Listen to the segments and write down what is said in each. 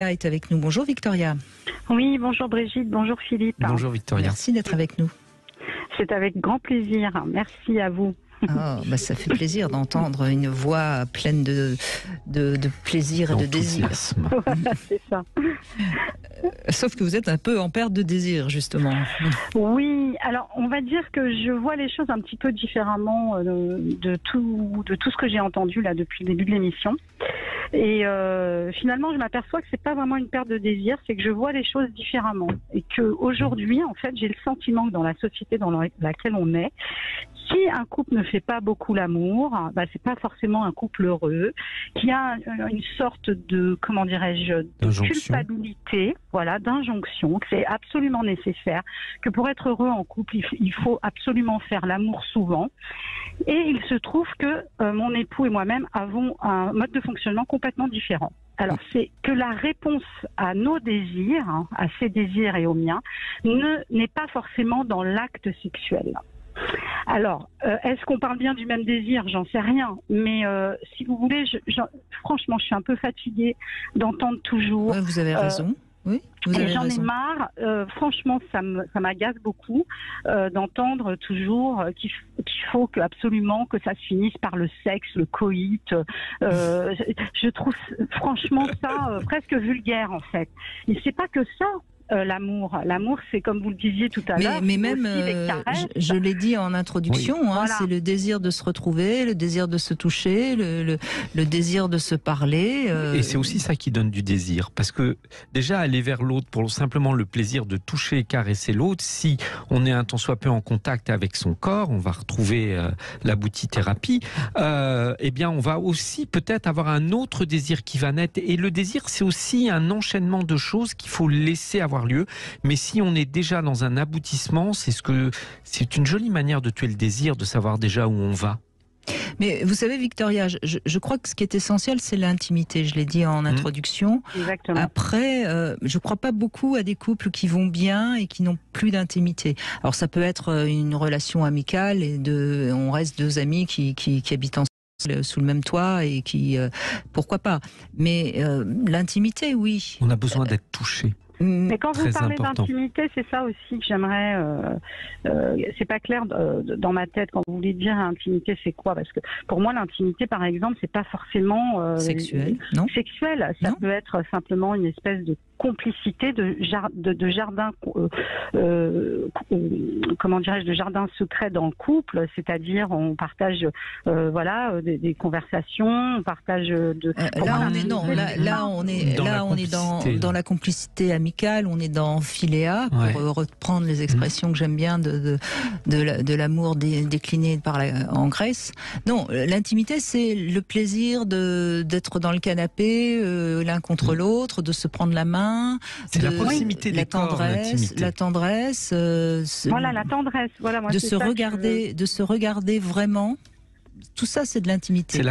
Est avec nous. Bonjour Victoria. Oui, bonjour Brigitte, bonjour Philippe. Bonjour Victoria. Merci d'être avec nous. C'est avec grand plaisir. Merci à vous. Oh, ça fait plaisir d'entendre une voix pleine de plaisir et de désir. Voilà, c'est ça. Sauf que vous êtes un peu en perte de désir, justement. Oui, alors on va dire que je vois les choses un petit peu différemment de tout ce que j'ai entendu là depuis le début de l'émission. Et finalement, je m'aperçois que c'est pas vraiment une perte de désir, c'est que je vois les choses différemment. Et qu'aujourd'hui, en fait, j'ai le sentiment que dans la société dans laquelle on est, si un couple ne fait pas beaucoup l'amour, c'est pas forcément un couple heureux, qu'il y a une sorte de, comment dirais-je, de culpabilité, voilà, d'injonction, que c'est absolument nécessaire, que pour être heureux en couple, il faut absolument faire l'amour souvent. Et il se trouve que mon époux et moi-même avons un mode de fonctionnement complètement différent. Alors, c'est que la réponse à nos désirs, à ses désirs et aux miens, n'est pas forcément dans l'acte sexuel. Alors, est-ce qu'on parle bien du même désir? J'en sais rien. Mais si vous voulez, franchement, je suis un peu fatiguée d'entendre toujours... Ouais, vous avez raison. Oui, j'en ai marre. Franchement, ça m'agace beaucoup d'entendre toujours qu'il faut absolument que ça se finisse par le sexe, le coït. Je trouve franchement ça presque vulgaire, en fait. Et c'est pas que ça. L'amour, c'est comme vous le disiez tout à l'heure. Mais même, je l'ai dit en introduction, oui. Voilà. C'est le désir de se retrouver, le désir de se toucher, le désir de se parler. Et c'est aussi ça qui donne du désir, parce que déjà aller vers l'autre pour simplement le plaisir de toucher et caresser l'autre, si on est un tant soit peu en contact avec son corps, on va retrouver la boutithérapie, eh bien on va aussi peut-être avoir un autre désir qui va naître. Et le désir, c'est aussi un enchaînement de choses qu'il faut laisser avoir lieu, mais si on est déjà dans un aboutissement, c'est une jolie manière de tuer le désir, de savoir déjà où on va. Mais vous savez, Victoria, je crois que ce qui est essentiel, c'est l'intimité. Je l'ai dit en introduction. Exactement. Après, je ne crois pas beaucoup à des couples qui vont bien et qui n'ont plus d'intimité. Alors, ça peut être une relation amicale et on reste deux amis qui habitent ensemble sous le même toit et pourquoi pas. Mais l'intimité, oui. On a besoin d'être touché. Mais quand vous parlez d'intimité, c'est ça aussi que j'aimerais. C'est pas clair dans ma tête quand vous voulez dire intimité, c'est quoi? Parce que pour moi, l'intimité, par exemple, c'est pas forcément sexuel. Non. Sexuel. Ça peut être simplement une espèce de complicité de jardin, comment dirais-je, de jardin secret dans le couple, c'est-à-dire on partage, des conversations, on partage Là, on est dans la complicité amicale, on est dans philéa, pour reprendre les expressions que j'aime bien de l'amour décliné en Grèce. Non, l'intimité, c'est le plaisir d'être dans le canapé, l'un contre l'autre, de se prendre la main. C'est la proximité des corps, l'intimité. La tendresse. Voilà, la tendresse. Voilà, moi, de se regarder vraiment. Tout ça, c'est de l'intimité.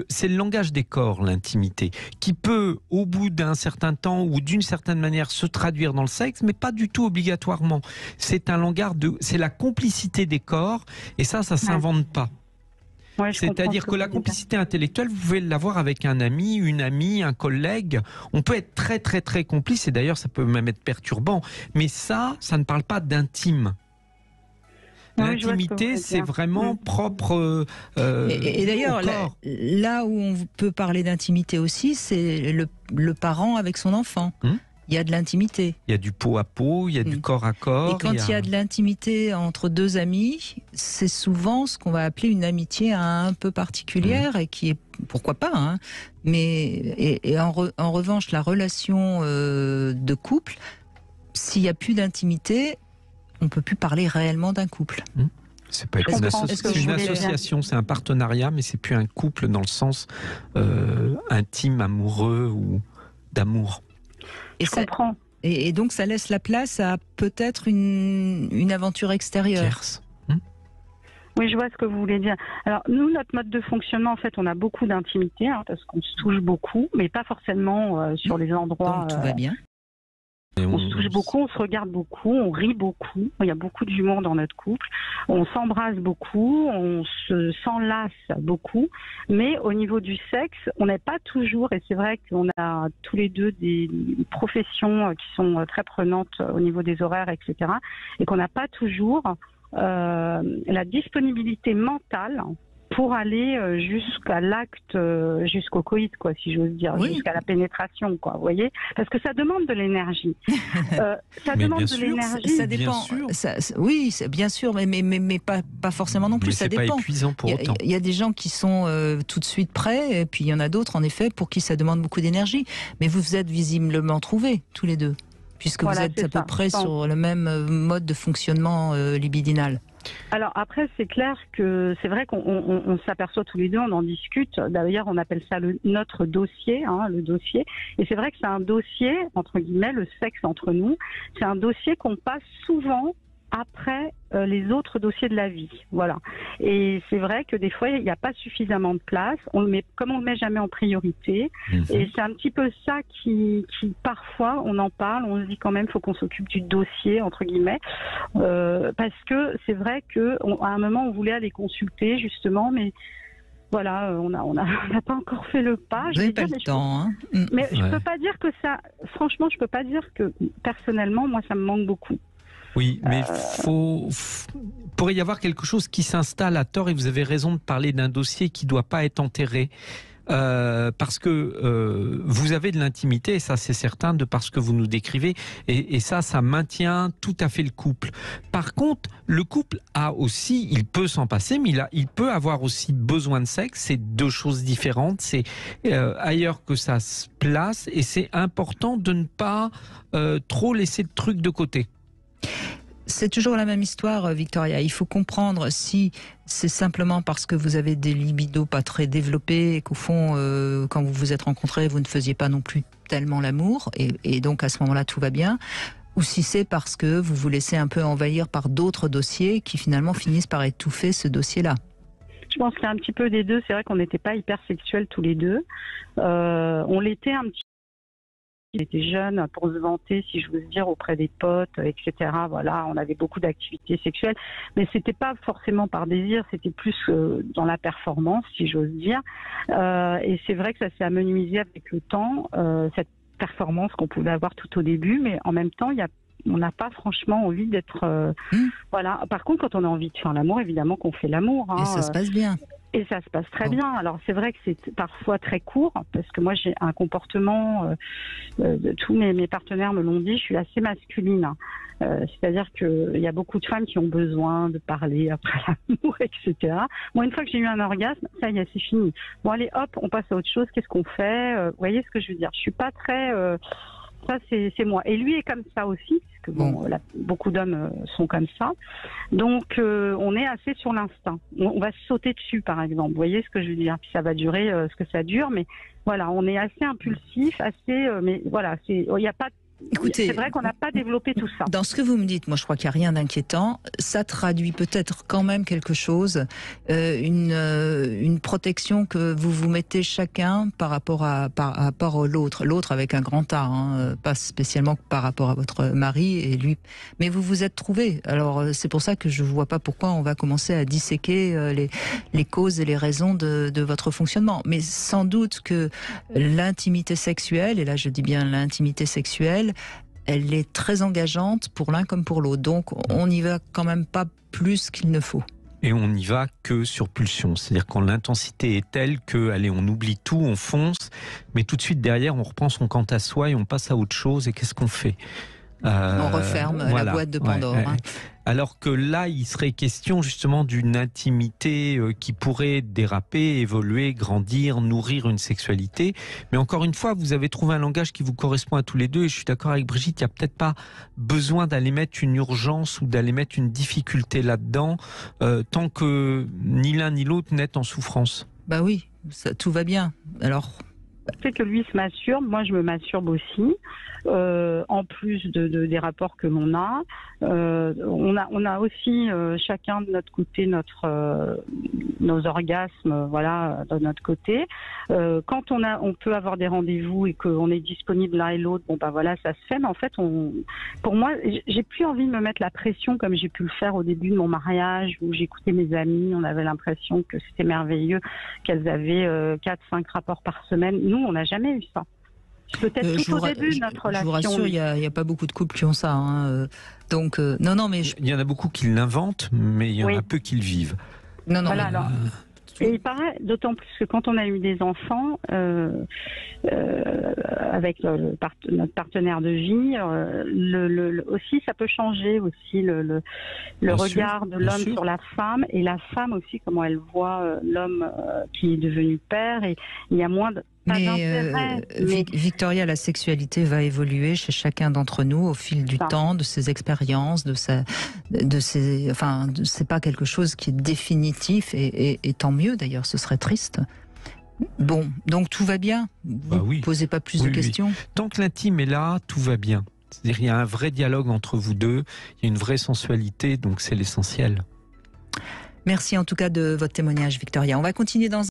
C'est le langage des corps, l'intimité, qui peut, au bout d'un certain temps ou d'une certaine manière, se traduire dans le sexe, mais pas du tout obligatoirement. C'est un langage c'est la complicité des corps, et ça s'invente pas. Ouais, c'est-à-dire que la complicité intellectuelle, vous pouvez l'avoir avec un ami, une amie, un collègue. On peut être très très très complice, et d'ailleurs ça peut même être perturbant. Mais ça ne parle pas d'intime. L'intimité, c'est vraiment propre et d'ailleurs, là où on peut parler d'intimité aussi, c'est le parent avec son enfant. Il y a de l'intimité. Il y a du pot à pot, il y a du corps à corps. Et quand il y a de l'intimité entre deux amis, c'est souvent ce qu'on va appeler une amitié un peu particulière et qui est, pourquoi pas, mais en revanche, la relation de couple, s'il n'y a plus d'intimité, on ne peut plus parler réellement d'un couple. C'est pas une association, c'est un partenariat, mais c'est plus un couple dans le sens intime, amoureux ou d'amour. Et donc ça laisse la place à peut-être une aventure extérieure. Oui, je vois ce que vous voulez dire. Alors nous, notre mode de fonctionnement, en fait, on a beaucoup d'intimité, parce qu'on se touche beaucoup, mais pas forcément sur les endroits. Donc tout va bien. On se touche beaucoup, on se regarde beaucoup, on rit beaucoup. Il y a beaucoup d'humour dans notre couple. On s'embrasse beaucoup, on s'enlace beaucoup. Mais au niveau du sexe, on n'est pas toujours, et c'est vrai qu'on a tous les deux des professions qui sont très prenantes au niveau des horaires, etc. Et qu'on n'a pas toujours la disponibilité mentale pour aller jusqu'à l'acte, jusqu'au coït, quoi, si j'ose dire, jusqu'à la pénétration, quoi, vous voyez, parce que ça demande de l'énergie. Ça demande de l'énergie. Ça dépend. Oui, bien sûr, mais pas forcément non plus. Mais ça dépend. C'est pas épuisant pour autant. Il y a des gens qui sont tout de suite prêts, et puis il y en a d'autres, en effet, pour qui ça demande beaucoup d'énergie. Mais vous êtes visiblement trouvés tous les deux, puisque vous êtes à peu près sur le même mode de fonctionnement libidinal. Alors après, c'est clair que c'est vrai qu'on s'aperçoit tous les deux, on en discute. D'ailleurs, on appelle ça notre dossier, le dossier. Et c'est vrai que c'est un dossier, entre guillemets, le sexe entre nous. C'est un dossier qu'on passe souvent après les autres dossiers de la vie. Voilà. Et c'est vrai que des fois, il n'y a pas suffisamment de place. Comme on ne le met jamais en priorité. Et c'est un petit peu ça qui parfois, on en parle, on se dit quand même, il faut qu'on s'occupe du dossier, entre guillemets. Parce que c'est vrai qu'à un moment, on voulait aller consulter, justement, mais voilà, on n'a pas encore fait le pas. Vous n'avez pas le temps, Mais je peux pas dire que ça... Franchement, je peux pas dire que, personnellement, moi, ça me manque beaucoup. Oui, mais pourrait y avoir quelque chose qui s'installe à tort, et vous avez raison de parler d'un dossier qui ne doit pas être enterré. Parce que vous avez de l'intimité, et ça c'est certain, de par ce que vous nous décrivez, et ça maintient tout à fait le couple. Par contre, le couple a aussi, il peut s'en passer, mais il peut avoir aussi besoin de sexe. C'est deux choses différentes, c'est ailleurs que ça se place, et c'est important de ne pas trop laisser le truc de côté. C'est toujours la même histoire, Victoria. Il faut comprendre si c'est simplement parce que vous avez des libidos pas très développés et qu'au fond, quand vous vous êtes rencontrés, vous ne faisiez pas non plus tellement l'amour, et donc à ce moment-là, tout va bien, ou si c'est parce que vous vous laissez un peu envahir par d'autres dossiers qui finalement finissent par étouffer ce dossier-là. Je pense qu'il y a un petit peu des deux. C'est vrai qu'on n'était pas hyper sexuels tous les deux. On l'était un petit. Il était jeune pour se vanter, si je veux dire, auprès des potes, etc. Voilà, on avait beaucoup d'activités sexuelles, mais c'était pas forcément par désir, c'était plus dans la performance, si j'ose dire. Et c'est vrai que ça s'est amenuisé avec le temps, cette performance qu'on pouvait avoir tout au début, mais en même temps, on n'a pas franchement envie d'être... Voilà. Par contre, quand on a envie de faire l'amour, évidemment qu'on fait l'amour. Et ça se passe bien. Et ça se passe très bien. Alors c'est vrai que c'est parfois très court, parce que moi j'ai un comportement, tous mes partenaires me l'ont dit, je suis assez masculine. C'est-à-dire qu'il y a beaucoup de femmes qui ont besoin de parler après l'amour, etc. Moi, une fois que j'ai eu un orgasme, ça y est, c'est fini. Bon allez, hop, on passe à autre chose, qu'est-ce qu'on fait? Vous voyez ce que je veux dire? Je suis pas très... Ça, c'est moi. Et lui est comme ça aussi, parce que beaucoup d'hommes sont comme ça. Donc, on est assez sur l'instinct. On va se sauter dessus, par exemple. Vous voyez ce que je veux dire? Puis ça va durer ce que ça dure, mais voilà, on est assez impulsif, mais voilà, il n'y a pas. Écoutez, c'est vrai qu'on n'a pas développé tout ça. Dans ce que vous me dites, moi je crois qu'il n'y a rien d'inquiétant. Ça traduit peut-être quand même quelque chose, une protection que vous vous mettez chacun par rapport à l'autre. L'autre avec un grand A, pas spécialement par rapport à votre mari et lui. Mais vous vous êtes trouvés. Alors c'est pour ça que je ne vois pas pourquoi on va commencer à disséquer les causes et les raisons de votre fonctionnement. Mais sans doute que l'intimité sexuelle, et là je dis bien l'intimité sexuelle, elle est très engageante pour l'un comme pour l'autre. Donc, on n'y va quand même pas plus qu'il ne faut. Et on n'y va que sur pulsion. C'est-à-dire quand l'intensité est telle que, allez, on oublie tout, on fonce, mais tout de suite derrière, on reprend son quant à soi et on passe à autre chose. Et qu'est-ce qu'on fait? On referme la boîte de Pandore. Alors que là, il serait question justement d'une intimité qui pourrait déraper, évoluer, grandir, nourrir une sexualité. Mais encore une fois, vous avez trouvé un langage qui vous correspond à tous les deux. Et je suis d'accord avec Brigitte, il n'y a peut-être pas besoin d'aller mettre une urgence ou d'aller mettre une difficulté là-dedans, tant que ni l'un ni l'autre n'est en souffrance. Bah oui, tout va bien. Alors... fait que lui se masturbe, moi je me masturbe aussi. En plus des rapports que l'on a, on a aussi chacun de notre côté nos orgasmes, voilà, de notre côté. Quand on peut avoir des rendez-vous et qu'on est disponible l'un et l'autre, bon bah voilà, ça se fait. Mais en fait, pour moi, j'ai plus envie de me mettre la pression comme j'ai pu le faire au début de mon mariage, où j'écoutais mes amies, on avait l'impression que c'était merveilleux, qu'elles avaient 4-5 rapports par semaine. Nous, on n'a jamais eu ça. Peut-être tout au début de notre relation. Je vous rassure, il n'y a pas beaucoup de couples qui ont ça. Hein. Donc, non, mais... Il y en a beaucoup qui l'inventent, mais il y en a peu qui le vivent. Non, voilà, alors. Et il paraît, d'autant plus que quand on a eu des enfants, avec notre partenaire de vie, aussi ça peut changer aussi le regard de l'homme sur la femme, et la femme aussi comment elle voit l'homme qui est devenu père, et il y a moins de... Mais Victoria, la sexualité va évoluer chez chacun d'entre nous au fil du temps, de ses expériences, c'est pas quelque chose qui est définitif, et tant mieux d'ailleurs, ce serait triste. Bon, donc tout va bien. Vous ne posez pas plus de questions. Oui. Tant que l'intime est là, tout va bien. C'est-à-dire qu'il y a un vrai dialogue entre vous deux, il y a une vraie sensualité, donc c'est l'essentiel. Merci en tout cas de votre témoignage, Victoria. On va continuer dans